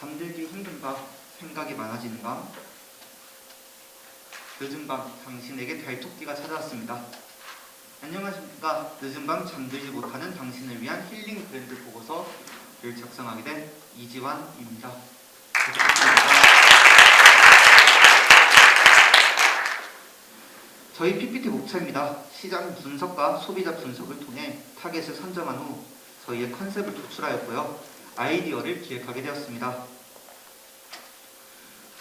잠들기 힘든 밤 생각이 많아지는 밤 늦은 밤 당신에게 달토끼가 찾아왔습니다. 안녕하십니까. 늦은 밤 잠들지 못하는 당신을 위한 힐링 브랜드 보고서를 작성하게 된 이지환입니다. 저희 PPT 목차입니다. 시장 분석과 소비자 분석을 통해 타겟을 선점한 후 저희의 컨셉을 도출하였고요. 아이디어를 기획하게 되었습니다.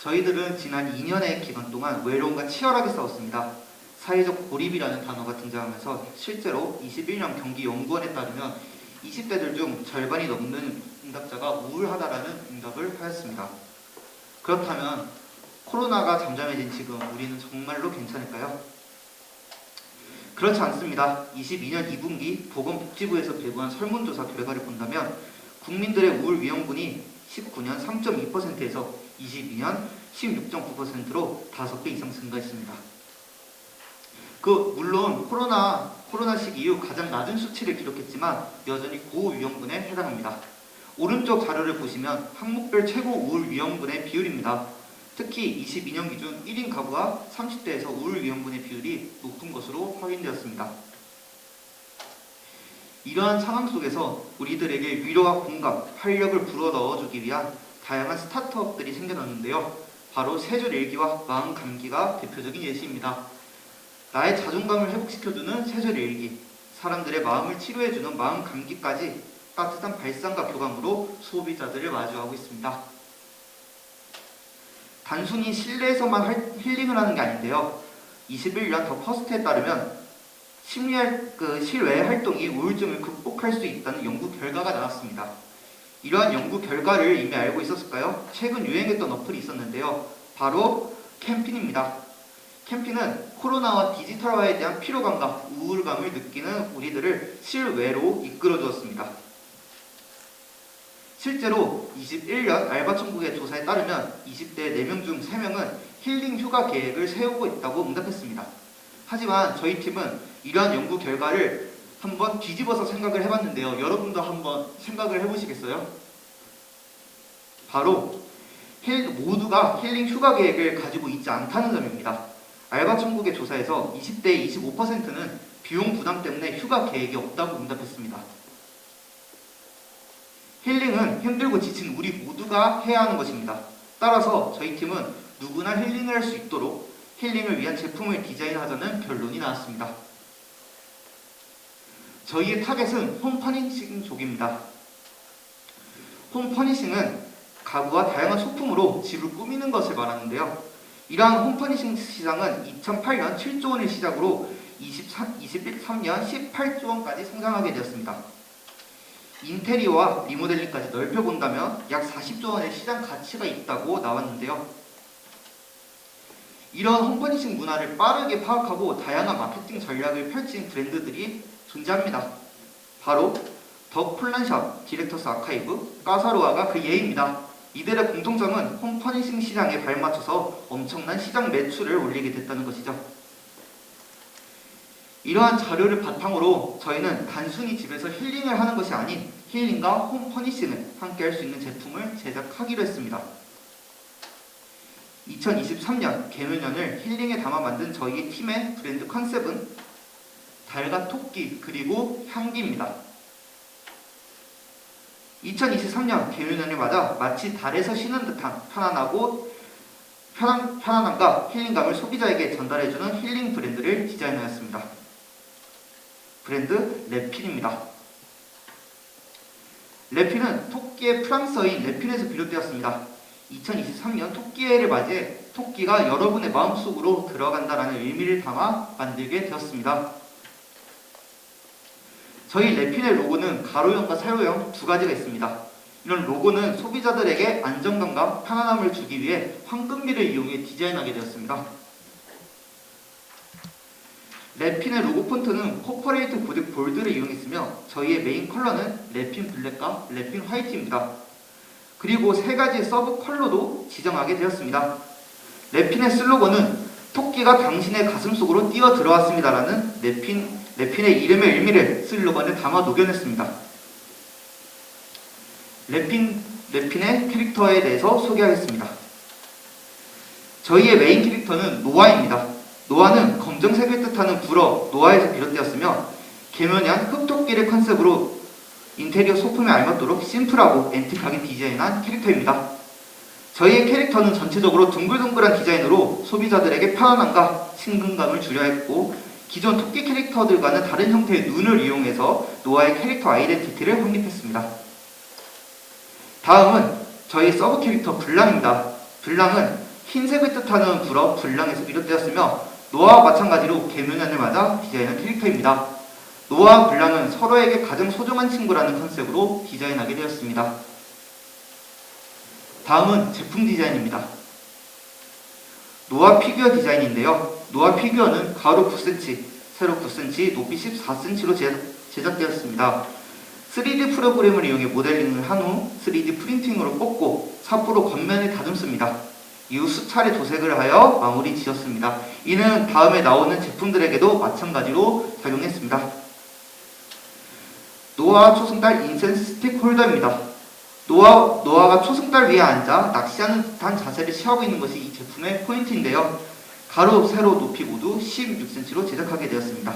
저희들은 지난 2년의 기간 동안 외로움과 치열하게 싸웠습니다. 사회적 고립이라는 단어가 등장하면서 실제로 21년 경기연구원에 따르면 20대들 중 절반이 넘는 응답자가 우울하다라는 응답을 하였습니다. 그렇다면 코로나가 잠잠해진 지금 우리는 정말로 괜찮을까요? 그렇지 않습니다. 22년 2분기 보건복지부에서 배부한 설문조사 결과를 본다면 국민들의 우울 위험군이 19년 3.2%에서 22년 16.9%로 5배 이상 증가했습니다. 물론 코로나 시기 이후 가장 낮은 수치를 기록했지만 여전히 고위험군에 해당합니다. 오른쪽 자료를 보시면 항목별 최고 우울 위험군의 비율입니다. 특히 22년 기준 1인 가구가 30대에서 우울 위험군의 비율이 높은 것으로 확인되었습니다. 이러한 상황 속에서 우리들에게 위로와 공감, 활력을 불어넣어주기 위한 다양한 스타트업들이 생겨났는데요. 바로 세 줄 일기와 마음 감기가 대표적인 예시입니다. 나의 자존감을 회복시켜주는 세 줄 일기, 사람들의 마음을 치료해주는 마음 감기까지 따뜻한 발상과 교감으로 소비자들을 마주하고 있습니다. 단순히 실내에서만 힐링을 하는 게 아닌데요. 21년 더 퍼스트에 따르면 실외 활동이 우울증을 극복할 수 있다는 연구 결과가 나왔습니다. 이러한 연구 결과를 이미 알고 있었을까요? 최근 유행했던 어플이 있었는데요. 바로 캠핑입니다. 캠핑은 코로나와 디지털화에 대한 피로감과 우울감을 느끼는 우리들을 실외로 이끌어 주었습니다. 실제로 21년 알바천국의 조사에 따르면 20대 4명 중 3명은 힐링 휴가 계획을 세우고 있다고 응답했습니다. 하지만 저희 팀은 이러한 연구 결과를 한번 뒤집어서 생각을 해봤는데요. 여러분도 한번 생각을 해보시겠어요? 바로 모두가 힐링 휴가 계획을 가지고 있지 않다는 점입니다. 알바천국의 조사에서 20대의 25%는 비용 부담 때문에 휴가 계획이 없다고 응답했습니다. 힐링은 힘들고 지친 우리 모두가 해야 하는 것입니다. 따라서 저희 팀은 누구나 힐링을 할 수 있도록 힐링을 위한 제품을 디자인하자는 결론이 나왔습니다. 저희의 타겟은 홈퍼니싱족입니다. 홈퍼니싱은 가구와 다양한 소품으로 집을 꾸미는 것을 말하는데요. 이러한 홈퍼니싱 시장은 2008년 7조 원을 시작으로 23년 18조 원까지 성장하게 되었습니다. 인테리어와 리모델링까지 넓혀본다면 약 40조 원의 시장 가치가 있다고 나왔는데요. 이런 홈퍼니싱 문화를 빠르게 파악하고 다양한 마케팅 전략을 펼친 브랜드들이 존재합니다. 바로 더 폴란샵, 디렉터스 아카이브, 까사로아가 그 예입니다. 이들의 공통점은 홈퍼니싱 시장에 발맞춰서 엄청난 시장 매출을 올리게 됐다는 것이죠. 이러한 자료를 바탕으로 저희는 단순히 집에서 힐링을 하는 것이 아닌 힐링과 홈퍼니싱을 함께 할 수 있는 제품을 제작하기로 했습니다. 2023년 개묘년을 힐링에 담아 만든 저희 팀의 브랜드 컨셉은 달과 토끼 그리고 향기입니다. 2023년 개묘년을 맞아 마치 달에서 쉬는 듯한 편안함과 힐링감을 소비자에게 전달해주는 힐링 브랜드를 디자인하였습니다. 브랜드 레핀입니다. 레핀은 토끼의 프랑스어인 레핀에서 비롯되었습니다. 2023년 토끼해를 맞이해 토끼가 여러분의 마음속으로 들어간다라는 의미를 담아 만들게 되었습니다. 저희 레핀의 로고는 가로형과 세로형 두 가지가 있습니다. 이런 로고는 소비자들에게 안정감과 편안함을 주기 위해 황금비를 이용해 디자인하게 되었습니다. 레핀의 로고 폰트는 코퍼레이트 볼드를 이용했으며 저희의 메인 컬러는 레핀 블랙과 레핀 화이트입니다. 그리고 세 가지 서브 컬러도 지정하게 되었습니다. 레핀의 슬로건은 토끼가 당신의 가슴 속으로 뛰어 들어왔습니다라는 레핀의 이름의 의미를 슬로건에 담아 녹여냈습니다. 레핀 랩핀의 캐릭터에 대해서 소개하겠습니다. 저희의 메인 캐릭터는 노아입니다. 노아는 검정색을 뜻하는 불어 노아에서 비롯되었으며 개면한 흡토끼를 컨셉으로 인테리어 소품에 알맞도록 심플하고 앤틱하게 디자인한 캐릭터입니다. 저희의 캐릭터는 전체적으로 둥글둥글한 디자인으로 소비자들에게 편안함과 친근감을 주려 했고 기존 토끼 캐릭터들과는 다른 형태의 눈을 이용해서 노아의 캐릭터 아이덴티티를 확립했습니다. 다음은 저희 서브 캐릭터 블랑입니다. 블랑은 흰색을 뜻하는 불어 블랑에서 비롯되었으며 노아와 마찬가지로 개묘년을 맞아 디자인한 캐릭터입니다. 노아와 블랑은 서로에게 가장 소중한 친구라는 컨셉으로 디자인하게 되었습니다. 다음은 제품 디자인입니다. 노아 피규어 디자인인데요. 노아 피규어는 가로 9cm, 세로 9cm, 높이 14cm로 제작되었습니다. 3D 프로그램을 이용해 모델링을 한 후 3D 프린팅으로 뽑고 사포로 겉면을 다듬습니다. 이후 수차례 도색을 하여 마무리 지었습니다. 이는 다음에 나오는 제품들에게도 마찬가지로 작용했습니다. 노아 초승달 인센스 스틱 홀더입니다. 노아가 초승달 위에 앉아 낚시하는 듯한 자세를 취하고 있는 것이 이 제품의 포인트인데요. 가로, 세로, 높이 모두 16cm로 제작하게 되었습니다.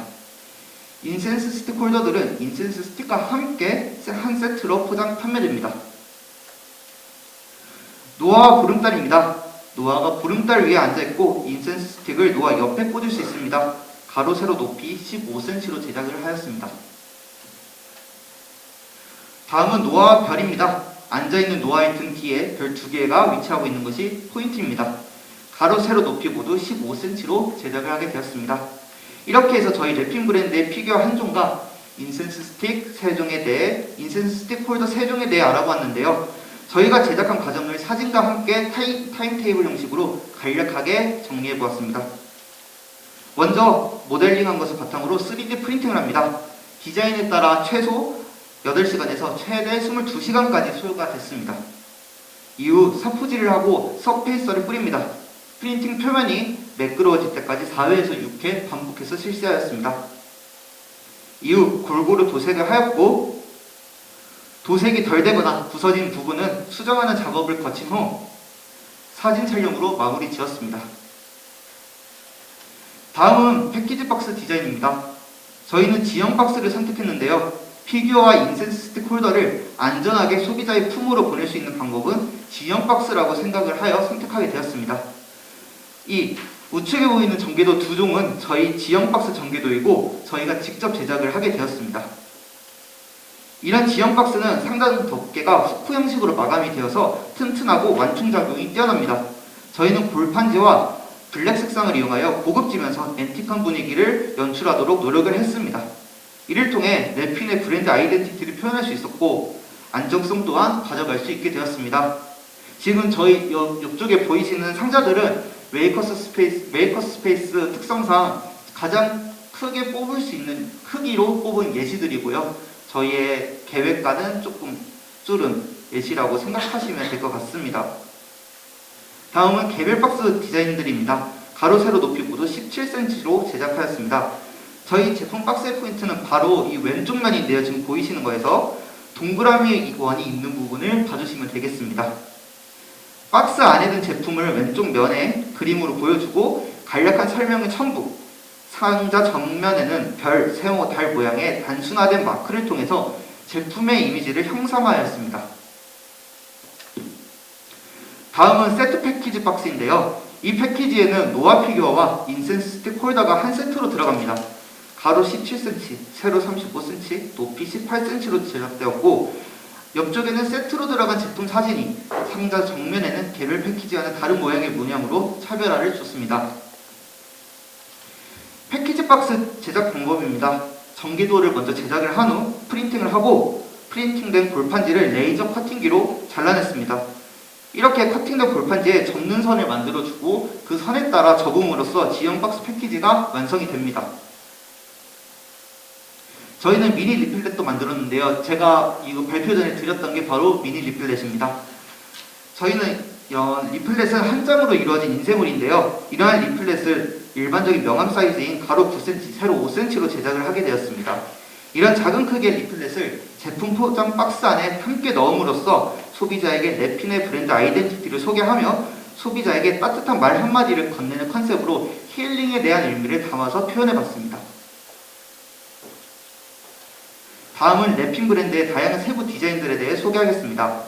인센스 스틱 홀더들은 인센스 스틱과 함께 한 세트로 포장 판매됩니다. 노아와 보름달입니다. 노아가 보름달 위에 앉아있고 인센스 스틱을 노아 옆에 꽂을 수 있습니다. 가로, 세로, 높이 15cm로 제작을 하였습니다. 다음은 노아와 별입니다. 앉아있는 노아의 등 뒤에 별 2개가 위치하고 있는 것이 포인트입니다. 가로, 세로, 높이 모두 15cm로 제작을 하게 되었습니다. 이렇게 해서 저희 랩핀 브랜드의 피규어 한 종과 인센스 스틱 3종에 대해 인센스 스틱 홀더 3종에 대해 알아보았는데요. 저희가 제작한 과정을 사진과 함께 타임테이블 형식으로 간략하게 정리해보았습니다. 먼저 모델링한 것을 바탕으로 3D 프린팅을 합니다. 디자인에 따라 최소 8시간에서 최대 22시간까지 소요가 됐습니다. 이후 사포질을 하고 서페이서를 뿌립니다. 프린팅 표면이 매끄러워질 때까지 4회에서 6회 반복해서 실시하였습니다. 이후 골고루 도색을 하였고 도색이 덜 되거나 부서진 부분은 수정하는 작업을 거친 후 사진 촬영으로 마무리 지었습니다. 다음은 패키지 박스 디자인입니다. 저희는 지형 박스를 선택했는데요. 피규어와 인센스 스틱 홀더를 안전하게 소비자의 품으로 보낼 수 있는 방법은 지형 박스라고 생각을 하여 선택하게 되었습니다. 이 우측에 보이는 전개도 2종은 저희 지형 박스 전개도이고 저희가 직접 제작을 하게 되었습니다. 이런 지형 박스는 상단 덮개가 후크 형식으로 마감이 되어서 튼튼하고 완충작용이 뛰어납니다. 저희는 골판지와 블랙 색상을 이용하여 고급지면서 앤틱한 분위기를 연출하도록 노력을 했습니다. 이를 통해 랩핀의 브랜드 아이덴티티를 표현할 수 있었고 안정성 또한 가져갈 수 있게 되었습니다. 지금 저희 옆쪽에 보이시는 상자들은 메이커스 스페이스 특성상 가장 크게 뽑을 수 있는 크기로 뽑은 예시들이고요. 저희의 계획과는 조금 줄은 예시라고 생각하시면 될 것 같습니다. 다음은 개별 박스 디자인들입니다. 가로, 세로, 높이 모두 17cm로 제작하였습니다. 저희 제품 박스의 포인트는 바로 이 왼쪽 면인데요. 지금 보이시는 거에서 동그라미 원이 있는 부분을 봐주시면 되겠습니다. 박스 안에 든 제품을 왼쪽 면에 그림으로 보여주고 간략한 설명의 첨부. 상자 정면에는 별, 세모, 달 모양의 단순화된 마크를 통해서 제품의 이미지를 형상화하였습니다. 다음은 세트 패키지 박스인데요. 이 패키지에는 노아 피규어와 인센스 스틱 홀더가 한 세트로 들어갑니다. 가로 17cm, 세로 35cm, 높이 18cm로 제작되었고 옆쪽에는 세트로 들어간 제품 사진이 상자 정면에는 개별 패키지와는 다른 모양의 문양으로 차별화를 줬습니다. 패키지 박스 제작 방법입니다. 전기도를 먼저 제작을 한 후 프린팅을 하고 프린팅된 골판지를 레이저 커팅기로 잘라냈습니다. 이렇게 커팅된 골판지에 접는 선을 만들어주고 그 선에 따라 접음으로써 지형 박스 패키지가 완성이 됩니다. 저희는 미니 리필렛도 만들었는데요. 제가 이거 발표 전에 드렸던 게 바로 미니 리필렛입니다. 저희는 리필렛은 한 장으로 이루어진 인쇄물인데요. 이러한 리필렛을 일반적인 명함 사이즈인 가로 9cm, 세로 5cm로 제작을 하게 되었습니다. 이런 작은 크기의 리필렛을 제품 포장 박스 안에 함께 넣음으로써 소비자에게 랩핀의 브랜드 아이덴티티를 소개하며 소비자에게 따뜻한 말 한마디를 건네는 컨셉으로 힐링에 대한 의미를 담아서 표현해봤습니다. 다음은 랩핀 브랜드의 다양한 세부 디자인들에 대해 소개하겠습니다.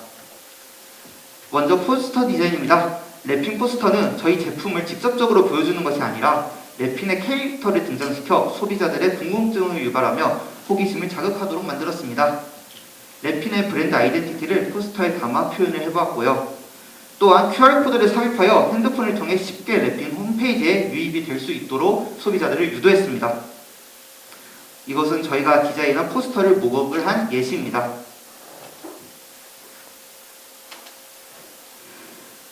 먼저 포스터 디자인입니다. 랩핀 포스터는 저희 제품을 직접적으로 보여주는 것이 아니라 랩핀의 캐릭터를 등장시켜 소비자들의 궁금증을 유발하며 호기심을 자극하도록 만들었습니다. 랩핀의 브랜드 아이덴티티를 포스터에 담아 표현을 해보았고요. 또한 QR코드를 삽입하여 핸드폰을 통해 쉽게 랩핀 홈페이지에 유입이 될 수 있도록 소비자들을 유도했습니다. 이것은 저희가 디자인한 포스터를 모업을 한 예시입니다.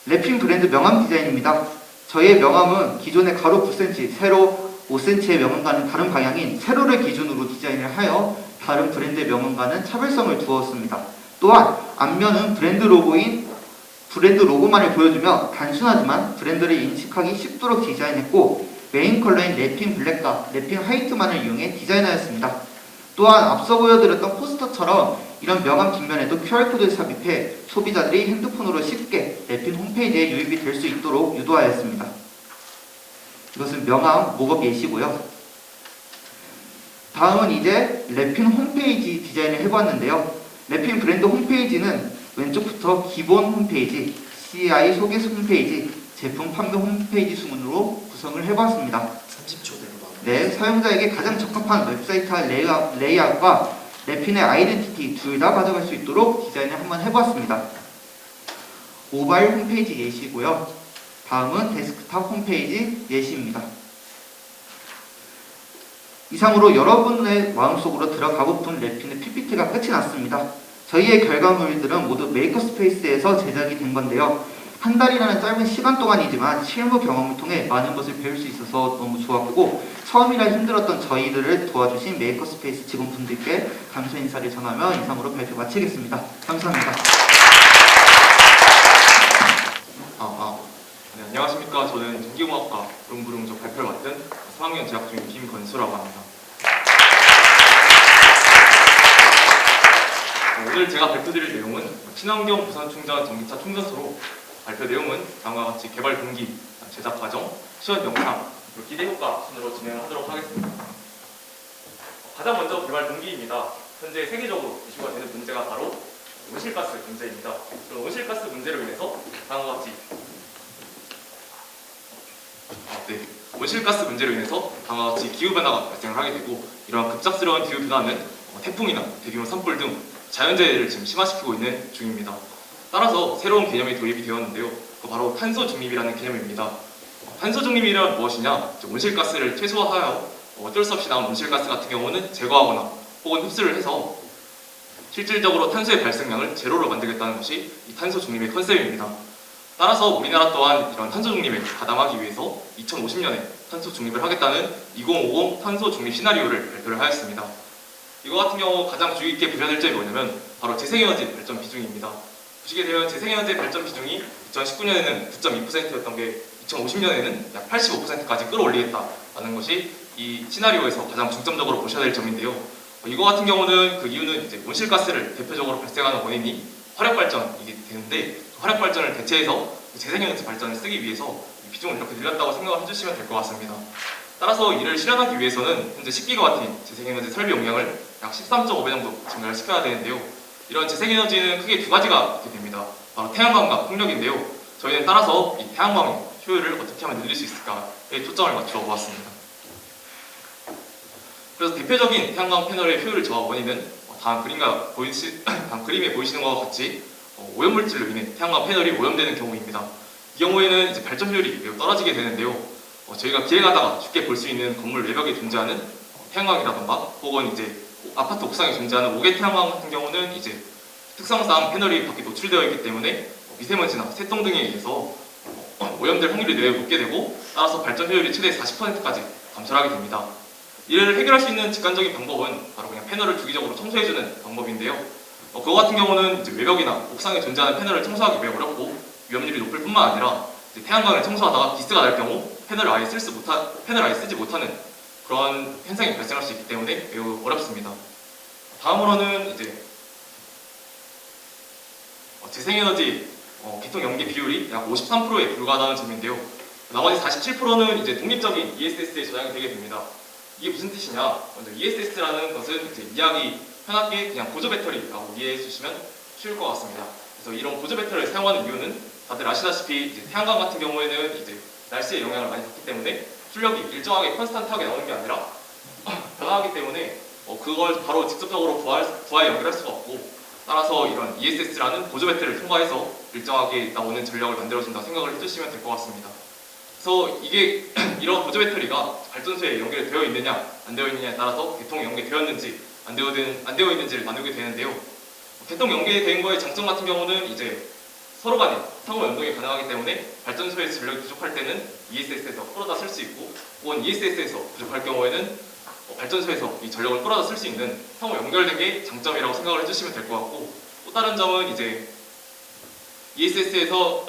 랩핀 브랜드 명함 디자인입니다. 저희의 명함은 기존의 가로 9cm, 세로 5cm의 명함과는 다른 방향인 세로를 기준으로 디자인을 하여 다른 브랜드의 명함과는 차별성을 두었습니다. 또한 앞면은 브랜드 로고만을 보여주며 단순하지만 브랜드를 인식하기 쉽도록 디자인했고 메인 컬러인 랩핀 블랙과 랩핀 화이트만을 이용해 디자인하였습니다. 또한 앞서 보여드렸던 포스터처럼 이런 명함 뒷면에도 QR코드를 삽입해 소비자들이 핸드폰으로 쉽게 랩핀 홈페이지에 유입이 될 수 있도록 유도하였습니다. 이것은 명함 모업 예시고요. 다음은 이제 랩핀 홈페이지 디자인을 해보았는데요. 랩핀 브랜드 홈페이지는 왼쪽부터 기본 홈페이지, CI 소개 홈페이지, 제품 판매 홈페이지 순으로 구성을 해봤습니다. 30초 내로 네, 사용자에게 가장 적합한 웹사이트 레이아웃과 랩핀의 아이덴티티 둘 다 가져갈 수 있도록 디자인을 한번 해보았습니다. 모바일 홈페이지 예시고요. 다음은 데스크탑 홈페이지 예시입니다. 이상으로 여러분의 마음속으로 들어가고픈 랩핀의 PPT가 끝이 났습니다. 저희의 결과물들은 모두 메이커스페이스에서 제작이 된 건데요. 한 달이라는 짧은 시간 동안이지만 실무 경험을 통해 많은 것을 배울 수 있어서 너무 좋았고 처음이라 힘들었던 저희들을 도와주신 메이커스페이스 직원분들께 감사 인사를 전하며 이상으로 발표 마치겠습니다. 감사합니다. 네, 안녕하십니까. 저는 전기공학과 부릉부릉조 발표를 맡은 3학년 재학 중인 김건수라고 합니다. 오늘 제가 발표드릴 내용은 친환경 무선 충전 전기차 충전소로 발표 내용은 다음과 같이 개발 동기, 제작 과정, 시연 영상, 그리고 기대 효과 순으로 진행하도록 하겠습니다. 가장 먼저 개발 동기입니다. 현재 세계적으로 이슈가 되는 문제가 바로 온실가스 문제입니다. 그런 온실가스 문제로 인해서 다음과 같이 온실가스 문제로 인해서 다음과 같이 기후변화가 발생을 하게 되고 이러한 급작스러운 기후변화는 태풍이나 대규모 산불 등 자연재해를 지금 심화시키고 있는 중입니다. 따라서 새로운 개념이 도입이 되었는데요. 바로 탄소 중립이라는 개념입니다. 탄소 중립이란 무엇이냐? 온실가스를 최소화하여 어쩔 수 없이 나온 온실가스 같은 경우는 제거하거나 혹은 흡수를 해서 실질적으로 탄소의 발생량을 제로로 만들겠다는 것이 이 탄소 중립의 컨셉입니다. 따라서 우리나라 또한 이런 탄소 중립에 가담하기 위해서 2050년에 탄소 중립을 하겠다는 2050 탄소 중립 시나리오를 발표를 하였습니다. 이거 같은 경우 가장 주의 깊게 보셔야 될 점이 뭐냐면 바로 재생에너지 발전 비중입니다. 보시게 되면 재생에너지 발전 비중이 2019년에는 9.2%였던 게 2050년에는 약 85%까지 끌어올리겠다라는 것이 이 시나리오에서 가장 중점적으로 보셔야 될 점인데요. 이거 같은 경우는 그 이유는 이제 온실가스를 대표적으로 발생하는 원인이 화력발전이게 되는데 화력발전을 대체해서 재생에너지 발전을 쓰기 위해서 이 비중을 이렇게 늘렸다고 생각을 해주시면 될 것 같습니다. 따라서 이를 실현하기 위해서는 현재 10기가와트인 재생에너지 설비 용량을 약 13.5배 정도 증가를 시켜야 되는데요. 이런 재생에너지는 크게 두 가지가 있게 됩니다. 바로 태양광과 풍력인데요. 저희는 따라서 이 태양광의 효율을 어떻게 하면 늘릴 수 있을까에 초점을 맞추어 보았습니다. 그래서 대표적인 태양광 패널의 효율 저하 원인은 다음 그림에 보이시는 것과 같이 오염물질로 인해 태양광 패널이 오염되는 경우입니다. 이 경우에는 이제 발전 효율이 매우 떨어지게 되는데요. 저희가 기획하다가 쉽게 볼 수 있는 건물 외벽에 존재하는 태양광이라던가 혹은 이제 아파트 옥상에 존재하는 옥외 태양광 같은 경우는 이제 특성상 패널이 밖에 노출되어 있기 때문에 미세먼지나 새똥 등에 의해서 오염될 확률이 매우 높게 되고 따라서 발전 효율이 최대 40%까지 감소하게 됩니다. 이를 해결할 수 있는 직관적인 방법은 바로 그냥 패널을 주기적으로 청소해주는 방법인데요. 그거 같은 경우는 이제 외벽이나 옥상에 존재하는 패널을 청소하기 매우 어렵고 위험률이 높을 뿐만 아니라 태양광을 청소하다가 기스가 날 경우 패널을 아예 쓰지 못하는 그런 현상이 발생할 수 있기 때문에 매우 어렵습니다. 다음으로는 이제 재생에너지 개통 연계 비율이 약 53%에 불과하다는 점인데요. 나머지 47%는 이제 독립적인 ESS에 저장이 되게 됩니다. 이게 무슨 뜻이냐? 먼저 ESS라는 것은 이제 이해하기 편하게 그냥 보조 배터리라고 이해해 주시면 쉬울 것 같습니다. 그래서 이런 보조 배터리를 사용하는 이유는 다들 아시다시피 이제 태양광 같은 경우에는 이제 날씨의 영향을 많이 받기 때문에 출력이 일정하게 컨스탄트하게 나오는 게 아니라 변화하기 때문에 그걸 바로 직접적으로 부하에 연결할 수가 없고, 따라서 이런 ESS라는 보조 배터리를 통과해서 일정하게 나오는 전력을 만들어준다고 생각을 해주시면 될 것 같습니다. 그래서 이게 이런 보조 배터리가 발전소에 연결되어 있느냐 안 되어 있느냐에 따라서 개통이 연계되었는지 안 되어 있는지를 나누게 되는데요. 개통 연계된 거의 장점 같은 경우는 이제 서로 간에 상호 연동이 가능하기 때문에 발전소에서 전력이 부족할 때는 ESS에서 끌어다 쓸 수 있고, 혹은 ESS에서 부족할 경우에는 발전소에서 이 전력을 끌어다 쓸 수 있는 상호 연결된 게 장점이라고 생각을 해주시면 될 것 같고, 또 다른 점은 이제 ESS에서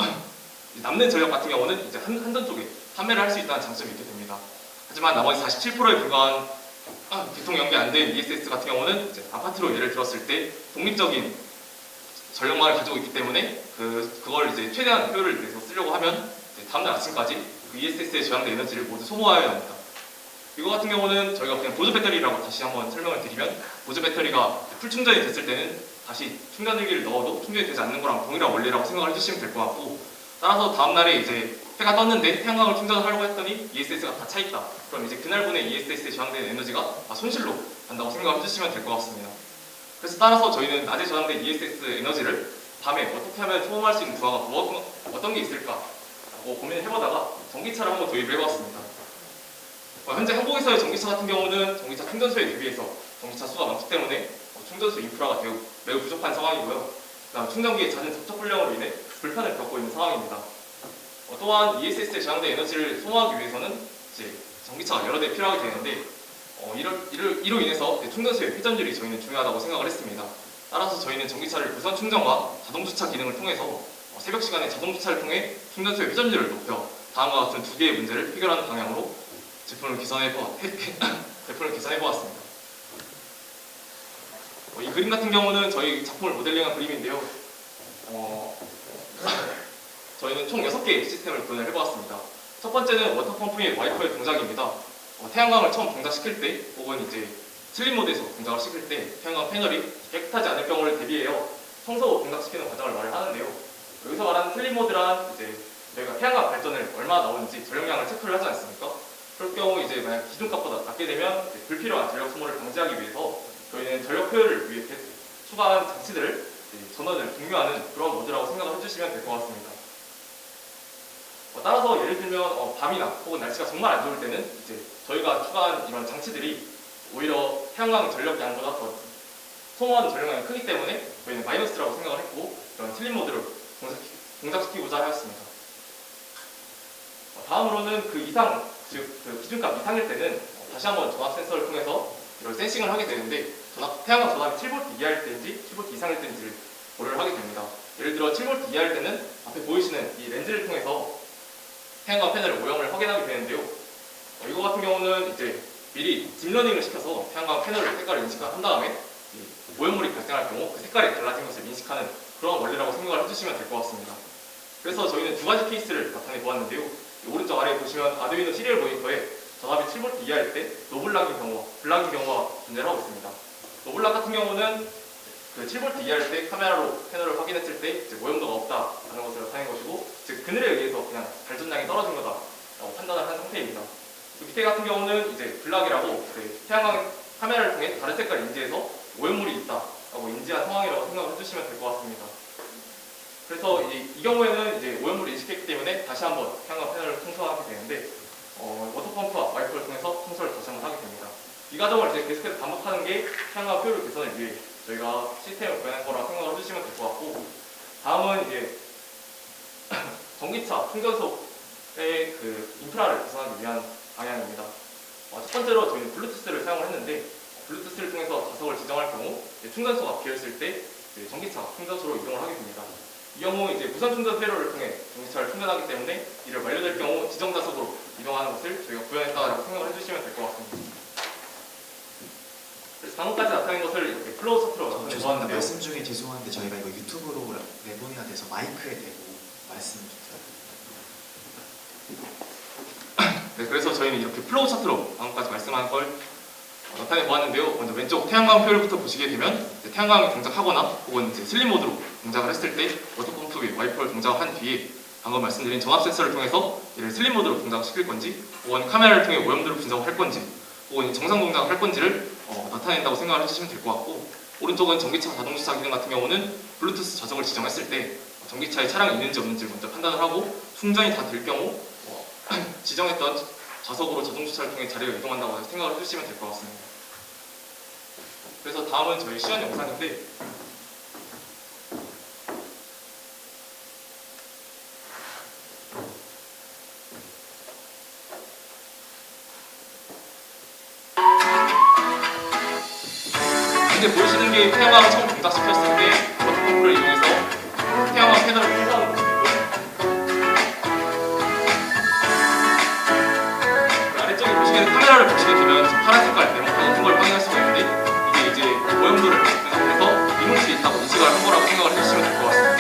남는 전력 같은 경우는 이제 한전 쪽에 판매를 할 수 있다는 장점이 있게 됩니다. 하지만 나머지 47%에 불과한 개통 연계 안 된 ESS 같은 경우는 이제 아파트로 예를 들었을 때 독립적인 전력망을 가지고 있기 때문에 그걸 이제 최대한 효율을 내서 쓰려고 하면 이제 다음날 아침까지 그 ESS에 저장된 에너지를 모두 소모해야 합니다. 이거 같은 경우는 저희가 그냥 보조 배터리라고 다시 한번 설명을 드리면, 보조 배터리가 풀 충전이 됐을 때는 다시 충전기를 넣어도 충전이 되지 않는 거랑 동일한 원리라고 생각을 해주시면 될 것 같고, 따라서 다음날에 이제 해가 떴는데 태양광을 충전하려고 했더니 ESS가 다 차있다. 그럼 이제 그날분에 ESS에 저장된 에너지가 다 손실로 간다고 생각을 해주시면 될 것 같습니다. 그래서 따라서 저희는 낮에 저장된 ESS 에너지를 밤에 어떻게 하면 소모할 수 있는 부하가 어떤 게 있을까라고 고민을 해보다가 전기차를 한번 도입을 해보았습니다. 현재 한국에서의 전기차 같은 경우는 전기차 충전소에 대비해서 전기차 수가 많기 때문에 충전소 인프라가 매우 부족한 상황이고요. 그다음 충전기의 잦은 접촉 불량으로 인해 불편을 겪고 있는 상황입니다. 또한 ESS에 저장된 에너지를 소모하기 위해서는 이제 전기차가 여러 대 필요하게 되는데, 이로 인해서 충전소의 회전율이 저희는 중요하다고 생각을 했습니다. 따라서 저희는 전기차를 무선 충전과 자동 주차 기능을 통해서 새벽 시간에 자동 주차를 통해 충전소의 회전율을 높여 다음과 같은 두 개의 문제를 해결하는 방향으로 제품을 개선해 보았습니다. 이 그림 같은 경우는 저희 작품을 모델링한 그림인데요. 저희는 총 6개의 시스템을 구현을 해보았습니다. 첫 번째는 워터펌프의 와이퍼의 동작입니다. 태양광을 처음 동작시킬 때, 혹은 이제 슬립 모드에서 동작을 시킬 때 태양광 패널이 깨끗하지 않을 경우를 대비하여 청소 동작시키는 과정을 말을 하는데요. 여기서 말하는 슬립 모드란 이제 저희가 태양광 발전을 얼마나 나오는지 전력량을 체크를 하지 않습니까? 그럴 경우 이제 만약 기준값보다 낮게 되면 불필요한 전력 소모를 방지하기 위해서 저희는 전력 효율을 위해 추가한 장치들을 전원을 공유하는 그런 모드라고 생각을 해주시면 될 것 같습니다. 따라서 예를 들면 밤이나 혹은 날씨가 정말 안 좋을 때는 이제 저희가 추가한 이런 장치들이 오히려 태양광 전력량보다 더 소모하는 전력량이 크기 때문에 저희는 마이너스라고 생각을 했고, 이런 슬립 모드를 동작시키고자 하였습니다. 다음으로는 그 기준값 이상일 때는 다시 한번 전압 센서를 통해서 이런 센싱을 하게 되는데, 태양광 전압이 7V 이하일 때인지 7V 이상일 때인지를 고려를 하게 됩니다. 예를 들어 7V 이하일 때는 앞에 보이시는 이 렌즈를 통해서 태양광 패널의 오형을 확인하게 되는데요. 이거 같은 경우는 이제 미리 딥러닝을 시켜서 태양광 패널의 색깔을 인식한 다음에 오염물이 발생할 경우 그 색깔이 달라진 것을 인식하는 그런 원리라고 생각을 해주시면 될 것 같습니다. 그래서 저희는 두 가지 케이스를 나타내 보았는데요. 오른쪽 아래에 보시면 아두이노 시리얼 모니터에 전압이 7V 이하일 때 노블락인 경우와 블락인 경우가 존재를 하고 있습니다. 노블락 같은 경우는 그 7V 이하일 때 카메라로 패널을 확인했을 때 이제 오염도가 없다라는 것을 나타낸 것이고, 즉 그늘에 의해서 그냥 발전량이 떨어진 거다라고 판단을 한 상태입니다. 그 밑에 같은 경우는 이제 블락이라고 태양광 카메라를 통해 다른 색깔 인지해서 오염물이 있다라고 인지한 상황이라고 생각을 해주시면 될 것 같습니다. 그래서 이 경우에는 이제 오염물을 인식했기 때문에 다시 한번 태양광 패널을 청소하게 되는데, 워터펌프와 와이퍼를 통해서 청소를 다시 한번 하게 됩니다. 이 과정을 이제 계속해서 반복하는 게 태양광 효율 개선을 위해 저희가 시스템을 구현한 거라고 생각을 해주시면 될 것 같고, 다음은 이제 전기차 충전소의 그 인프라를 개선하기 위한 방향입니다. 첫 번째로 저희는 블루투스를 사용을 했는데, 블루투스를 통해서 좌석을 지정할 경우 충전소가 비어있을 때 전기차 충전소로 이동을 하게 됩니다. 이 경우 이제 무선 충전 회로를 통해 전기차를 충전하기 때문에 이를 완료될 경우 지정 좌석으로 이동하는 것을 저희가 구현했다고 생각을 해주시면 될 것 같습니다. 방금까지 나타낸 것을 이렇게 클로우 차트로 나타내 죄송합니다. 보았는데요. 말씀 중에 죄송한데 저희가 이거 유튜브로 내보내야 돼서 마이크에 대고 말씀 주세요. 네, 그래서 저희는 이렇게 플로우 차트로 방금까지 말씀한 걸 나타내 보았는데요. 먼저 왼쪽 태양광 표율부터 보시게 되면 이제 태양광이 동작하거나 혹은 이제 슬립 모드로 동작을 했을 때 워터펌프의 와이퍼를 동작한 뒤에 방금 말씀드린 전압 센서를 통해서 이를 슬립 모드로 동작시킬 건지 혹은 카메라를 통해 오염도를 분석을 할 건지 혹은 정상 동작을 할 건지를 나타낸다고 생각을 해주시면 될 것 같고, 오른쪽은 전기차 자동 주차 기능 같은 경우는 블루투스 좌석을 지정했을 때 전기차에 차량이 있는지 없는지 먼저 판단을 하고 충전이 다 될 경우 지정했던 좌석으로 자동 주차를 통해 자리가 이동한다고 생각을 해주시면 될 것 같습니다. 그래서 다음은 저희 시연 영상인데 현재 보시는 게 태양광을 처음 동작시켰을 때 워터펌프를 이용해서 태양광 패널을 풀어하는 모습이고요. 아래쪽에 보시게 카메라를 보시게 되면 지금 파란 색깔 네모칸이 있는 걸 확인할 수가 있는데 이게 이제 오염도를 분석해서 이물질이 있다고 인식을 한 거라고 생각을 해주시면 될 것 같습니다.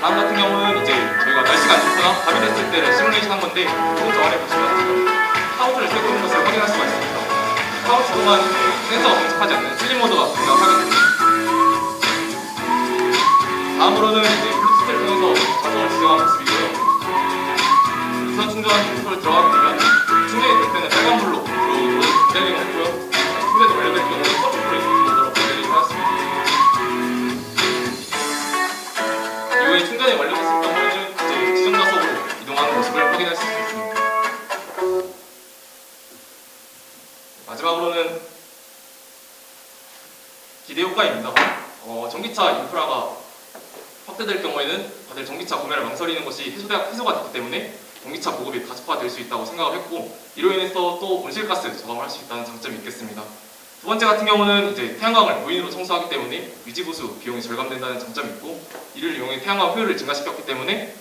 다음 같은 경우는 이제 저희가 날씨가 안 좋거나 밤이 됐을 때를 시뮬레이션 한 건데 오른쪽 아래 보시면 지금 카우치를 쓰고 있는 것을 확인할 수가 있습니다. 카우치 동안 센서가 동작하지 않는 슬립 모드가 동작하게 됩니다. 다음으로는 이제 블루투스를 통해서 자동을 지정한 모습이고요. 무선 충전 장소를 들어가게 되면 충전이 될 때는 빨간불로 들어오도록 모델링을 했고요. 충전이 완료될 경우는 서핑불로 이동하도록 모델링을 하였습니다. 이후에 충전이 완료됐을 경우에는 이제 지정 좌석으로 이동하는 모습을 확인할 수 있습니다. 마지막으로는 기대 효과입니다. 전기차 인프라가 확대될 경우에는 다들 전기차 구매를 망설이는 것이 해소가 됐기 때문에 전기차 보급이 가속화될 수 있다고 생각을 했고, 이로 인해서 또 온실가스 저감을 할 수 있다는 장점이 있겠습니다. 두 번째 같은 경우는 이제 태양광을 무인으로 청소하기 때문에 유지보수 비용이 절감된다는 장점이 있고, 이를 이용해 태양광 효율을 증가시켰기 때문에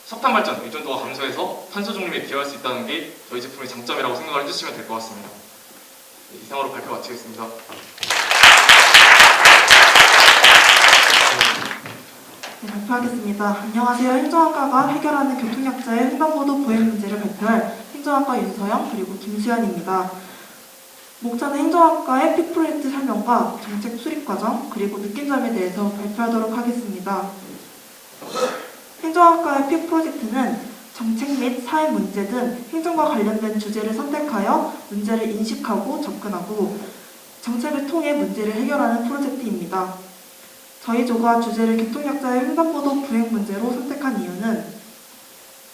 석탄 발전 의존도가 감소해서 탄소 중립에 기여할 수 있다는 게 저희 제품의 장점이라고 생각을 해주시면 될 것 같습니다. 네, 이상으로 발표 마치겠습니다. 네, 발표하겠습니다. 안녕하세요. 행정학과가 해결하는 교통약자의 횡단보도 보행 문제를 발표할 행정학과 윤서영 그리고 김수연입니다. 목차는 행정학과의 피 프로젝트 설명과 정책 수립 과정 그리고 느낀 점에 대해서 발표하도록 하겠습니다. 행정학과의 피 프로젝트는 정책 및 사회 문제 등 행정과 관련된 주제를 선택하여 문제를 인식하고 접근하고 정책을 통해 문제를 해결하는 프로젝트입니다. 저희 조가 주제를 교통약자의 횡단보도 부행 문제로 선택한 이유는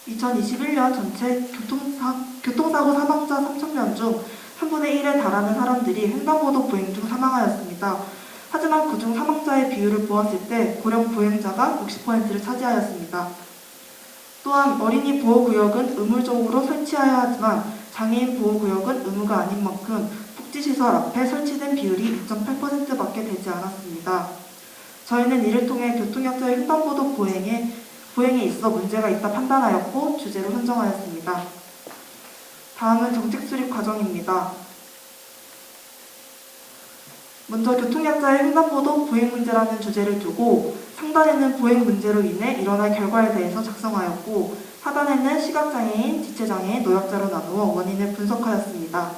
2021년 전체 교통사고 사망자 3,000명 중 3분의 1에 달하는 사람들이 횡단보도 부행 중 사망하였습니다. 하지만 그중 사망자의 비율을 보았을 때 고령 보행자가 60%를 차지하였습니다. 또한 어린이 보호구역은 의무적으로 설치해야 하지만 장애인 보호구역은 의무가 아닌 만큼 복지시설 앞에 설치된 비율이 2.8%밖에 되지 않았습니다. 저희는 이를 통해 교통약자의 횡단보도 보행에 있어 문제가 있다 판단하였고 주제로 선정하였습니다. 다음은 정책 수립 과정입니다. 먼저 교통약자의 횡단보도 보행 문제라는 주제를 두고 상단에는 보행 문제로 인해 일어날 결과에 대해서 작성하였고 하단에는 시각장애인, 지체장애인, 노약자로 나누어 원인을 분석하였습니다.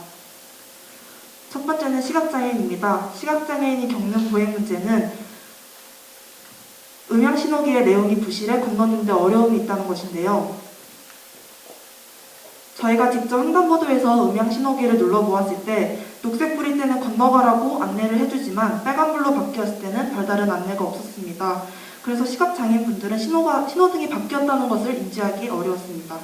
첫 번째는 시각장애인입니다. 시각장애인이 겪는 보행 문제는 음향신호기의 내용이 부실해 건너는데 어려움이 있다는 것인데요. 저희가 직접 횡단보도에서 음향신호기를 눌러보았을 때 녹색불일 때는 건너가라고 안내를 해주지만 빨간불로 바뀌었을 때는 별다른 안내가 없었습니다. 그래서 시각장애인분들은 신호등이 바뀌었다는 것을 인지하기 어려웠습니다.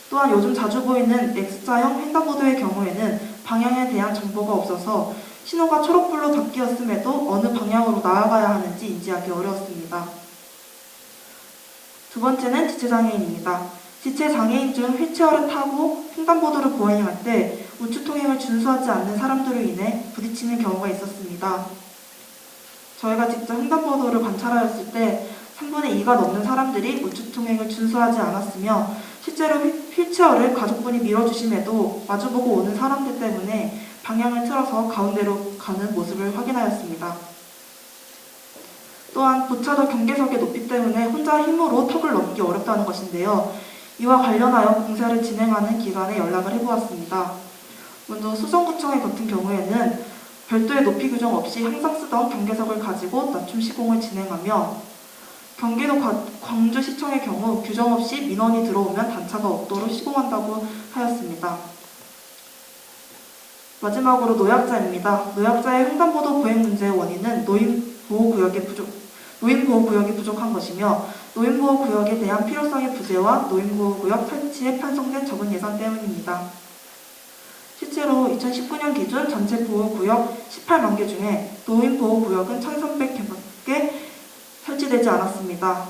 또한 요즘 자주 보이는 X자형 횡단보도의 경우에는 방향에 대한 정보가 없어서 신호가 초록불로 바뀌었음에도 어느 방향으로 나아가야 하는지 인지하기 어려웠습니다. 두 번째는 지체장애인입니다. 지체장애인 중 휠체어를 타고 횡단보도를 보행할 때 우측통행을 준수하지 않는 사람들로 인해 부딪히는 경우가 있었습니다. 저희가 직접 횡단보도를 관찰하였을 때 3분의 2가 넘는 사람들이 우측통행을 준수하지 않았으며 실제로 휠체어를 가족분이 밀어주심에도 마주보고 오는 사람들 때문에 방향을 틀어서 가운데로 가는 모습을 확인하였습니다. 또한 보차도 경계석의 높이 때문에 혼자 힘으로 턱을 넘기 어렵다는 것인데요. 이와 관련하여 공사를 진행하는 기관에 연락을 해보았습니다. 먼저 수성구청의 같은 경우에는 별도의 높이 규정 없이 항상 쓰던 경계석을 가지고 낮춤 시공을 진행하며, 경기도 광주시청의 경우 규정 없이 민원이 들어오면 단차가 없도록 시공한다고 하였습니다. 마지막으로 노약자입니다. 노약자의 횡단보도 보행 문제의 원인은 노인보호구역이 부족한 것이며, 노인보호구역에 대한 필요성의 부재와 노인보호구역 설치에 편성된 적은 예산 때문입니다. 실제로 2019년 기준 전체 보호구역 18만 개 중에 노인보호구역은 1,300개밖에 설치되지 않았습니다.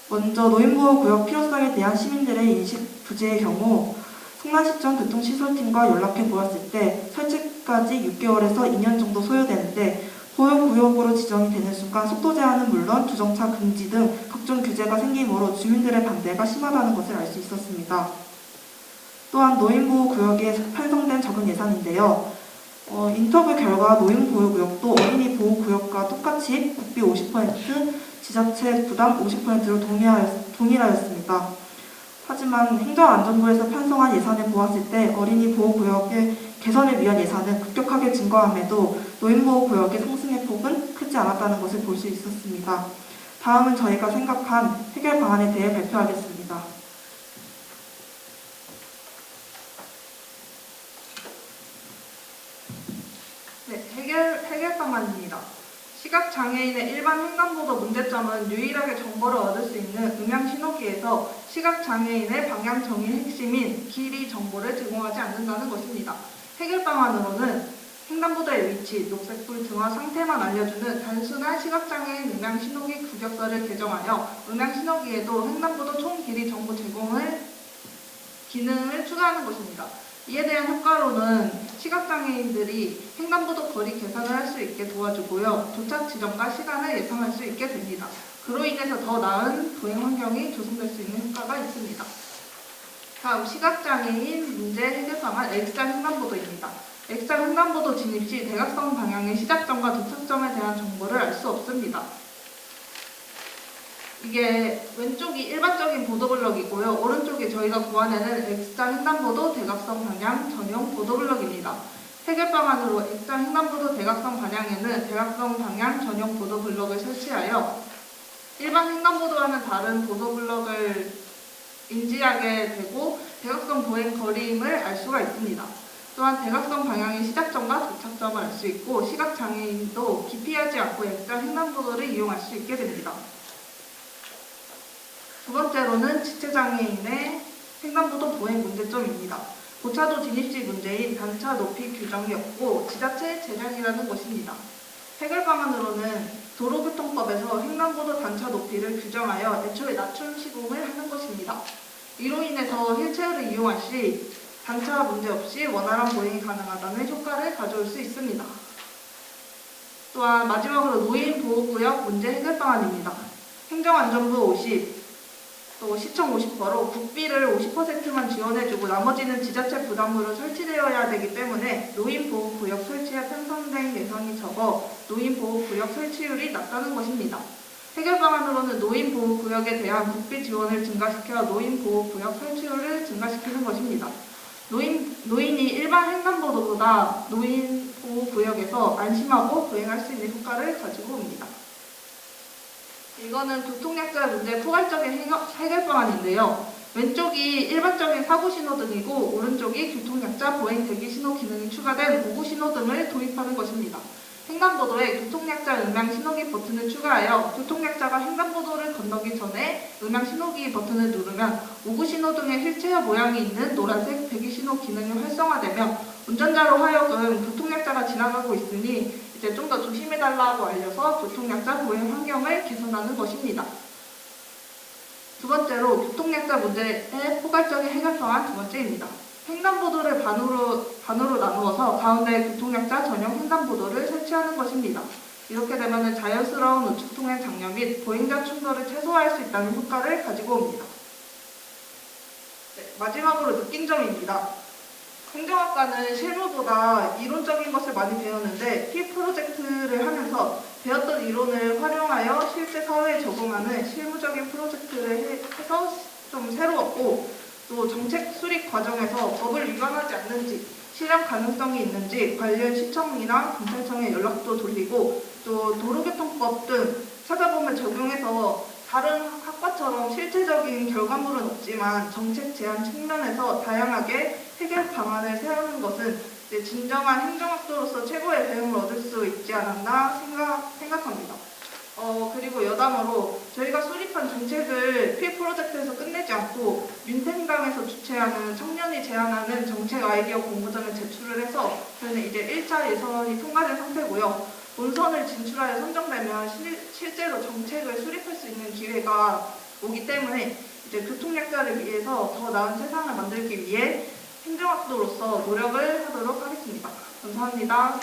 먼저 노인보호구역 필요성에 대한 시민들의 인식 부재의 경우 성남시청 교통시설팀과 연락해 보았을 때 설치까지 6개월에서 2년 정도 소요되는데, 보호구역으로 지정이 되는 순간 속도 제한은 물론 주정차 금지 등 각종 규제가 생기므로 주민들의 반대가 심하다는 것을 알 수 있었습니다. 또한 노인보호구역에 편성된 적은 예산인데요. 인터뷰 결과 노인보호구역도 어린이 보호구역과 똑같이 국비 50%, 지자체 부담 50%로 동일하였습니다. 하지만 행정안전부에서 편성한 예산을 보았을 때 어린이 보호구역의 개선을 위한 예산은 급격하게 증가함에도 노인보호구역의 상승의 폭은 크지 않았다는 것을 볼 수 있었습니다. 다음은 저희가 생각한 해결 방안에 대해 발표하겠습니다. 네, 해결 방안입니다. 시각장애인의 일반 횡단보도 문제점은 유일하게 정보를 얻을 수 있는 음향신호기에서 시각장애인의 방향 정의의 핵심인 길이 정보를 제공하지 않는다는 것입니다. 해결 방안으로는 횡단보도의 위치, 녹색불 등화 상태만 알려주는 단순한 시각장애인 음향신호기 규격서를 개정하여 음향신호기에도 횡단보도 총 길이 정보 제공을 기능을 추가하는 것입니다. 이에 대한 효과로는 시각장애인들이 횡단보도 거리 계산을 할 수 있게 도와주고요. 도착 지점과 시간을 예상할 수 있게 됩니다. 그로 인해서 더 나은 보행 환경이 조성될 수 있는 효과가 있습니다. 다음 시각장애인 문제 해결 방안 X자 횡단보도입니다. X자 횡단보도 진입 시 대각선 방향의 시작점과 도착점에 대한 정보를 알 수 없습니다. 이게 왼쪽이 일반적인 보도블럭이고요. 오른쪽이 저희가 구안에는 X자 횡단보도 대각선 방향 전용 보도블럭입니다. 해결 방안으로 X자 횡단보도 대각선 방향에는 대각선 방향 전용 보도블럭을 설치하여 일반 횡단보도와는 다른 보도블럭을 인지하게 되고 대각선 보행 거리임을 알 수가 있습니다. 또한 대각선 방향의 시작점과 도착점을 알 수 있고 시각장애인도 기피하지 않고 X자 횡단보도를 이용할 수 있게 됩니다. 두 번째로는 지체장애인의 횡단보도 보행 문제점입니다. 보차도 진입시 문제인 단차 높이 규정이 없고 지자체 재량이라는 것입니다. 해결 방안으로는 도로교통법에서 횡단보도 단차 높이를 규정하여 애초에 낮춤 시공을 하는 것입니다. 이로 인해서 휠체어를 이용할 시 단차 문제 없이 원활한 보행이 가능하다는 효과를 가져올 수 있습니다. 또한 마지막으로 노인보호구역 문제 해결 방안입니다. 행정안전부 50, 또 시청 50%로 국비를 50%만 지원해주고 나머지는 지자체 부담으로 설치되어야 되기 때문에 노인보호구역 설치에 편성된 예산이 적어 노인보호구역 설치율이 낮다는 것입니다. 해결 방안으로는 노인보호구역에 대한 국비 지원을 증가시켜 노인보호구역 설치율을 증가시키는 것입니다. 노인이 일반 횡단보도보다 노인보호구역에서 안심하고 보행할 수 있는 효과를 가지고 옵니다. 이거는 교통약자 문제 포괄적인 해결 방안인데요. 왼쪽이 일반적인 사고신호등이고 오른쪽이 교통약자 보행 대기신호 기능이 추가된 보고신호등을 도입하는 것입니다. 횡단보도에 교통약자 음향신호기 버튼을 추가하여 교통약자가 횡단보도를 건너기 전에 음향신호기 버튼을 누르면 우구신호등의 휠체어 모양이 있는 노란색 대기신호 기능이 활성화되며 운전자로 하여금 교통약자가 지나가고 있으니 이제 좀 더 조심해달라고 알려서 교통약자 보행 환경을 개선하는 것입니다. 두 번째로 교통약자 문제의 포괄적인 해결 방안 두 번째입니다. 횡단보도를 반으로 나누어서 가운데 교통약자 전용 횡단보도를 설치하는 것입니다. 이렇게 되면 자연스러운 우측 통행 장려 및 보행자 충돌을 최소화할 수 있다는 효과를 가지고 옵니다. 네, 마지막으로 느낀 점입니다. 행정학과는 실무보다 이론적인 것을 많이 배웠는데 피 프로젝트를 하면서 배웠던 이론을 활용하여 실제 사회에 적용하는 실무적인 프로젝트를 해서 좀 새로웠고, 또 정책 수립 과정에서 법을 위반하지 않는지, 실현 가능성이 있는지 관련 시청이나 경찰청에 연락도 돌리고, 또 도로교통법 등 찾아보면 적용해서 다른 학과처럼 실체적인 결과물은 없지만 정책 제안 측면에서 다양하게 해결 방안을 세우는 것은 이제 진정한 행정학도로서 최고의 배움을 얻을 수 있지 않았나 생각합니다. 그리고 여담으로 저희가 수립한 정책을 피 프로젝트에서 끝내지 않고 민생당에서 주최하는 청년이 제안하는 정책 아이디어 공모전에 제출을 해서 저희는 이제 1차 예선이 통과된 상태고요. 본선을 진출하여 선정되면 실제로 정책을 수립할 수 있는 기회가 오기 때문에 이제 교통약자를 위해서 더 나은 세상을 만들기 위해 행정학도로서 노력을 하도록 하겠습니다. 감사합니다.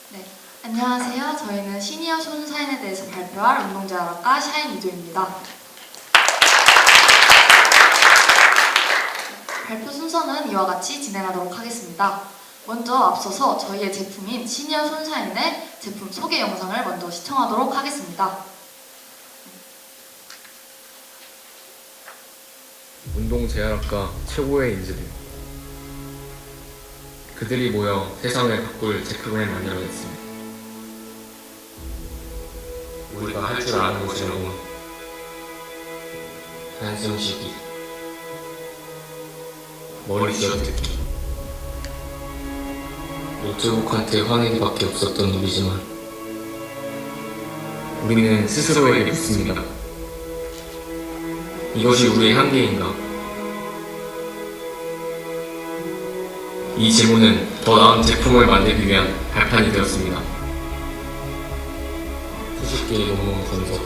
네, 안녕하세요. 저희는 시니어 손사인에 대해서 발표할 운동재활학과 샤인 이조입니다. 발표 순서는 이와 같이 진행하도록 하겠습니다. 먼저 앞서서 저희의 제품인 시니어 손사인의 제품 소개 영상을 먼저 시청하도록 하겠습니다. 운동재활학과 최고의 인재들, 그들이 모여 세상을 바꿀 제품을 만들어냈습니다. 우리가 할 줄 아는 것이라고 한숨 쉬기, 머리 쥐어뜯기, 노트북한테 화내기밖에 없었던 우리지만 우리는 스스로에게 묻습니다. 이것이 우리의 한계인가? 이 질문은 더 나은 제품을 만들기 위한 발판이 되었습니다. 수십 개의 논문 분석,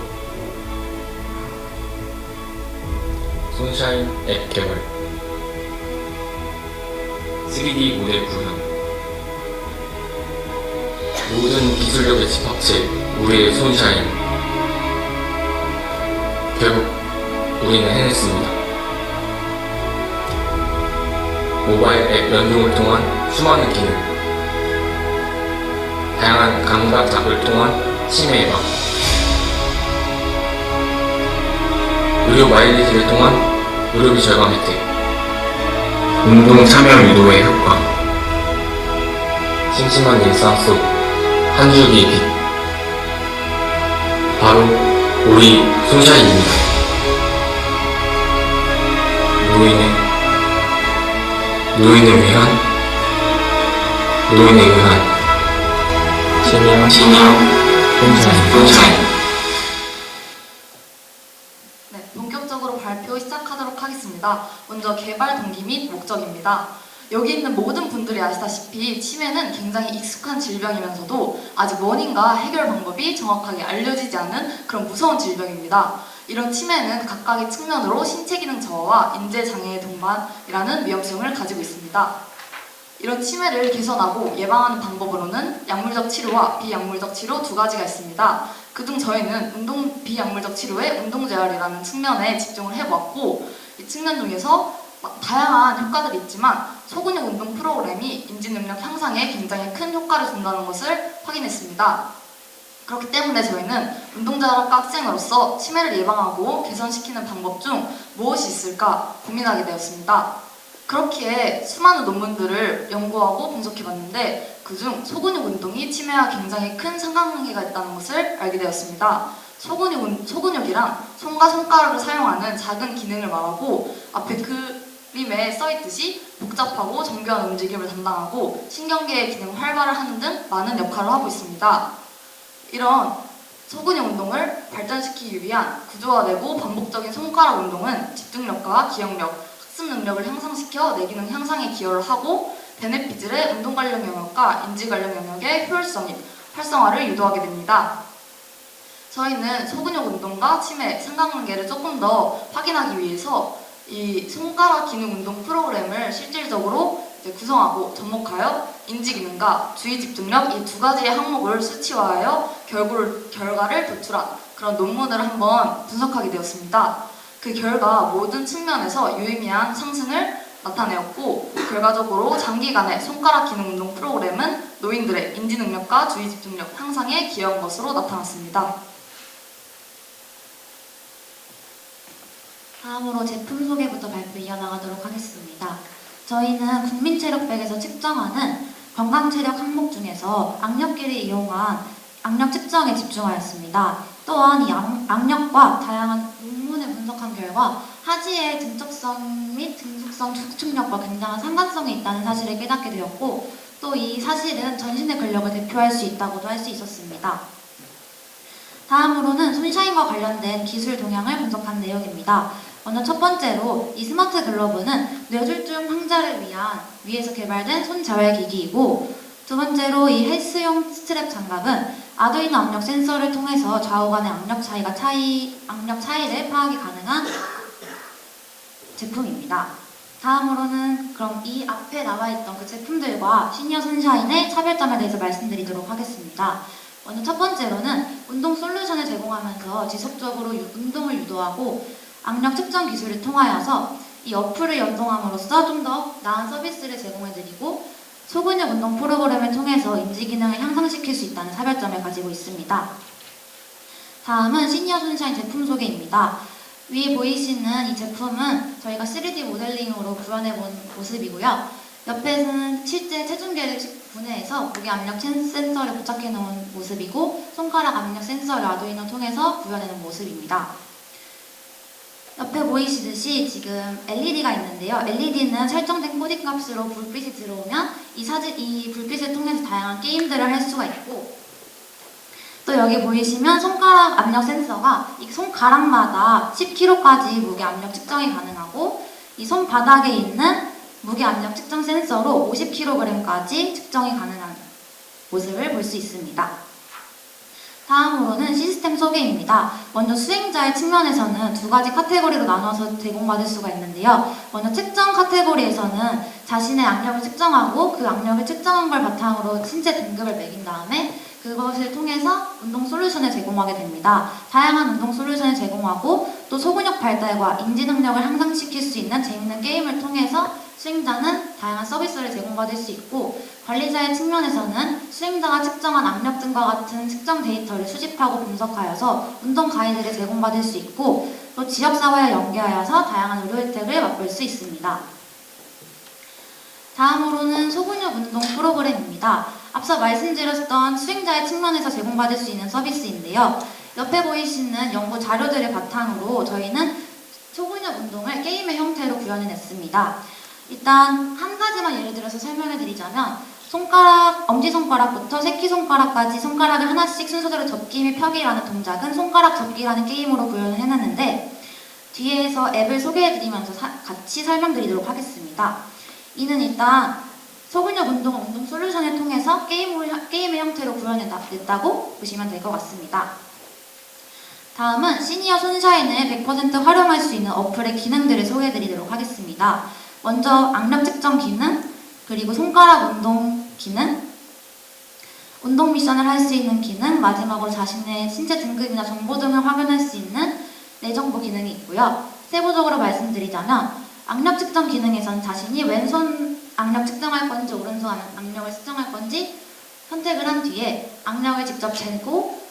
손샤인 앱 개발, 3D 모델 구현, 모든 기술력의 집합체, 우리의 손샤인. 결국 우리는 해냈습니다. 모바일 앱 연동을 통한 수많은 기능, 다양한 감각 잡을 통한 치매 예방, 의료 마일리지를 통한 의료비 절감 혜택, 운동 참여 유도의 효과, 심심한 일상 속 한 줄기의 빛, 바로 우리 손샤인입니다. 노인을 위한, 노인에 의한 시니어 손샤인. 네, 본격적으로 발표 시작하도록 하겠습니다. 먼저 개발 동기 및 목적입니다. 여기 있는 모든 분들이 아시다시피 치매는 굉장히 익숙한 질병이면서도 아직 원인과 해결 방법이 정확하게 알려지지 않은 그런 무서운 질병입니다. 이런 치매는 각각의 측면으로 신체 기능 저하와 인재 장애의 동반이라는 위험성을 가지고 있습니다. 이런 치매를 개선하고 예방하는 방법으로는 약물적 치료와 비약물적 치료 두 가지가 있습니다. 그중 저희는 비약물적 치료의 운동재활이라는 측면에 집중을 해보았고, 이 측면 중에서 다양한 효과들이 있지만 소근육 운동 프로그램이 인지 능력 향상에 굉장히 큰 효과를 준다는 것을 확인했습니다. 그렇기 때문에 저희는 운동재활학과 학생으로서 치매를 예방하고 개선시키는 방법 중 무엇이 있을까 고민하게 되었습니다. 그렇기에 수많은 논문들을 연구하고 분석해봤는데 그중 소근육 운동이 치매와 굉장히 큰 상관관계가 있다는 것을 알게 되었습니다. 소근육이란 손과 손가락을 사용하는 작은 기능을 말하고, 앞에 그림에 써있듯이 복잡하고 정교한 움직임을 담당하고 신경계의 기능을 활발을 하는 등 많은 역할을 하고 있습니다. 이런 소근육 운동을 발전시키기 위한 구조화되고 반복적인 손가락 운동은 집중력과 기억력, 학습 능력을 향상시켜 뇌기능 향상에 기여를 하고 베네피질의 운동 관련 영역과 인지 관련 영역의 효율성 및 활성화를 유도하게 됩니다. 저희는 소근육 운동과 치매 상관관계를 조금 더 확인하기 위해서 이 손가락 기능 운동 프로그램을 실질적으로 이제 구성하고 접목하여 인지 기능과 주의 집중력 이 두 가지의 항목을 수치화하여 결과를 도출한 그런 논문을 한번 분석하게 되었습니다. 그 결과 모든 측면에서 유의미한 상승을 나타내었고 결과적으로 장기간의 손가락 기능 운동 프로그램은 노인들의 인지 능력과 주의 집중력 향상에 기여한 것으로 나타났습니다. 다음으로 제품 소개부터 발표 이어나가도록 하겠습니다. 저희는 국민체력백에서 측정하는 건강체력 항목 중에서 악력기를 이용한 악력 측정에 집중하였습니다. 또한 이 악력과 다양한 논문을 분석한 결과 하지의 등적성 및 등속성 추측력과 굉장한 상관성이 있다는 사실을 깨닫게 되었고 또 이 사실은 전신의 근력을 대표할 수 있다고도 할 수 있었습니다. 다음으로는 손샤인과 관련된 기술 동향을 분석한 내용입니다. 먼저 첫 번째로 이 스마트 글러브는 뇌졸중 환자를 위한 위에서 개발된 손 재활 기기이고 두 번째로 이 헬스용 스트랩 장갑은 아두이노 압력 센서를 통해서 좌우 간의 악력 차이를 파악이 가능한 제품입니다. 다음으로는 그럼 이 앞에 나와 있던 그 제품들과 시니어 선샤인의 차별점에 대해서 말씀드리도록 하겠습니다. 먼저 첫 번째로는 운동 솔루션을 제공하면서 지속적으로 운동을 유도하고 악력 측정 기술을 통하여서 이 어플을 연동함으로써 좀 더 나은 서비스를 제공해드리고 소근육 운동 프로그램을 통해서 인지 기능을 향상시킬 수 있다는 차별점을 가지고 있습니다. 다음은 시니어 손샤인 제품 소개입니다. 위에 보이시는 이 제품은 저희가 3D 모델링으로 구현해본 모습이고요. 옆에는 실제 체중계를 분해해서 무게 압력 센서를 부착해 놓은 모습이고 손가락 압력 센서를 아두이노 통해서 구현해놓은 모습입니다. 옆에 보이시듯이 지금 LED가 있는데요. LED는 설정된 코딩 값으로 불빛이 들어오면 이 불빛을 통해서 다양한 게임들을 할 수가 있고 또 여기 보이시면 손가락 압력 센서가 이 손가락마다 10kg까지 무게 압력 측정이 가능하고 이 손바닥에 있는 무게 압력 측정 센서로 50kg까지 측정이 가능한 모습을 볼 수 있습니다. 다음으로는 시스템 소개입니다. 먼저 수행자의 측면에서는 두 가지 카테고리로 나눠서 제공받을 수가 있는데요. 먼저 측정 카테고리에서는 자신의 악력을 측정하고 그 악력을 측정한 걸 바탕으로 신체 등급을 매긴 다음에 그것을 통해서 운동 솔루션을 제공하게 됩니다. 다양한 운동 솔루션을 제공하고 또 소근육 발달과 인지 능력을 향상시킬 수 있는 재밌는 게임을 통해서 수행자는 다양한 서비스를 제공받을 수 있고 관리자의 측면에서는 수행자가 측정한 악력 등과 같은 측정 데이터를 수집하고 분석하여서 운동 가이드를 제공받을 수 있고 또 지역사회와 연계하여서 다양한 의료 혜택을 맛볼 수 있습니다. 다음으로는 소근육 운동 프로그램입니다. 앞서 말씀드렸던 수행자의 측면에서 제공받을 수 있는 서비스인데요. 옆에 보이시는 연구 자료들을 바탕으로 저희는 소근육 운동을 게임의 형태로 구현해냈습니다. 일단 한 가지만 예를 들어서 설명해 드리자면 엄지손가락부터 새끼손가락까지 손가락을 하나씩 순서대로 접기 및 펴기라는 동작은 손가락 접기라는 게임으로 구현을 해놨는데 뒤에서 앱을 소개해 드리면서 같이 설명드리도록 하겠습니다. 이는 일단 소근육 운동 솔루션을 통해서 게임의 형태로 구현해냈다고 보시면 될 것 같습니다. 다음은 시니어 손샤인을 100% 활용할 수 있는 어플의 기능들을 소개해 드리도록 하겠습니다. 먼저 악력 측정 기능, 그리고 손가락 운동 기능, 운동 미션을 할 수 있는 기능, 마지막으로 자신의 신체 등급이나 정보 등을 확인할 수 있는 내정보 기능이 있고요. 세부적으로 말씀드리자면 악력 측정 기능에서는 자신이 왼손 악력 측정할 건지 오른손 악력을 측정할 건지 선택을 한 뒤에 악력을 직접 재고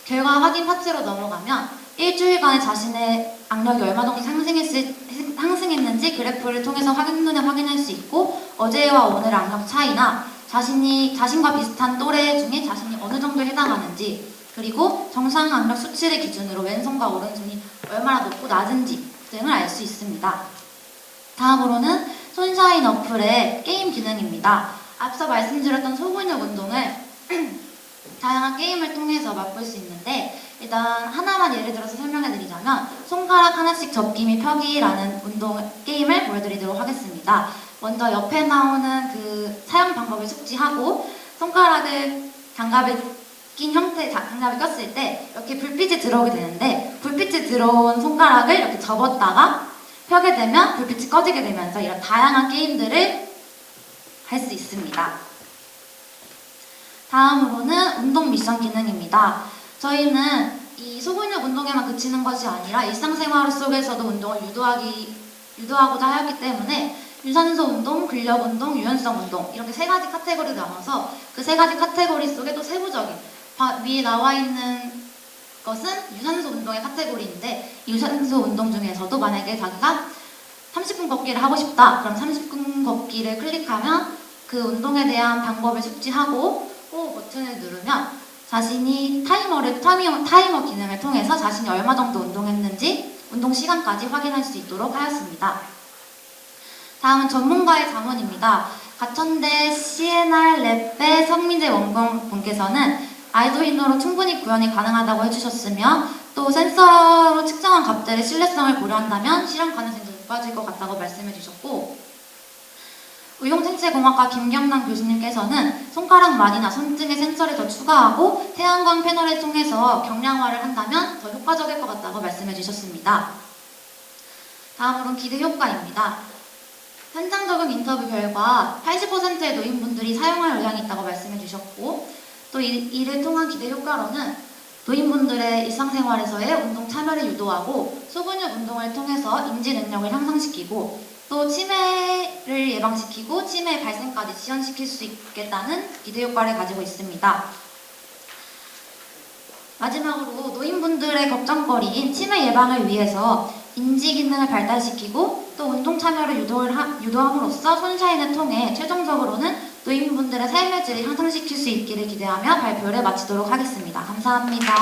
결과 확인 파트로 넘어가면 일주일간에 자신의 악력이 얼마 정도 상승했는지 그래프를 통해서 한눈에 확인할 수 있고 어제와 오늘의 악력 차이나 자신과 비슷한 또래 중에 자신이 어느 정도에 해당하는지 그리고 정상 악력 수치를 기준으로 왼손과 오른손이 얼마나 높고 낮은지 등을 알 수 있습니다. 다음으로는 손샤인 어플의 게임 기능입니다. 앞서 말씀드렸던 소근육 운동을 다양한 게임을 통해서 맛볼 수 있는데 일단 하나만 예를 들어서 설명해드리자면 손가락 하나씩 접기 및 펴기라는 운동 게임을 보여드리도록 하겠습니다. 먼저 옆에 나오는 그 사용 방법을 숙지하고 손가락을 장갑을 꼈을 때 이렇게 불빛이 들어오게 되는데 불빛이 들어온 손가락을 이렇게 접었다가 펴게 되면 불빛이 꺼지게 되면서 이런 다양한 게임들을 할 수 있습니다. 다음으로는 운동 미션 기능입니다. 저희는 이 소근육 운동에만 그치는 것이 아니라 일상생활 속에서도 운동을 유도하고자 하였기 때문에 유산소 운동, 근력 운동, 유연성 운동 이렇게 세 가지 카테고리로 나눠서 그 세 가지 카테고리 속에도 세부적인 위에 나와 있는 것은 유산소 운동의 카테고리인데 이 유산소 운동 중에서도 만약에 자기가 30분 걷기를 하고 싶다. 그럼 30분 걷기를 클릭하면 그 운동에 대한 방법을 숙지하고 호 버튼을 누르면 자신이 타이머 기능을 통해서 자신이 얼마 정도 운동했는지 운동 시간까지 확인할 수 있도록 하였습니다. 다음은 전문가의 자문입니다. 가천대 CNR 랩의 성민재 원장분께서는 아이도인으로 충분히 구현이 가능하다고 해주셨으며 또 센서로 측정한 값들의 신뢰성을 고려한다면 실험 가능성이 높아질 것 같다고 말씀해 주셨고 의용생체공학과 김경남 교수님께서는 손가락만이나 손등에 센서를 더 추가하고 태양광 패널을 통해서 경량화를 한다면 더 효과적일 것 같다고 말씀해 주셨습니다. 다음으로는 기대 효과입니다. 현장 적용 인터뷰 결과 80%의 노인분들이 사용할 의향이 있다고 말씀해 주셨고 또 이를 통한 기대 효과로는 노인분들의 일상생활에서의 운동 참여를 유도하고 소근육 운동을 통해서 인지 능력을 향상시키고 또 치매를 예방시키고 치매 발생까지 지연시킬 수 있겠다는 기대 효과를 가지고 있습니다. 마지막으로 노인분들의 걱정거리인 치매 예방을 위해서 인지 기능을 발달시키고 또 운동 참여를 유도함으로써 손샤인을 통해 최종적으로는 노인분들의 삶의 질을 향상시킬 수 있기를 기대하며 발표를 마치도록 하겠습니다. 감사합니다.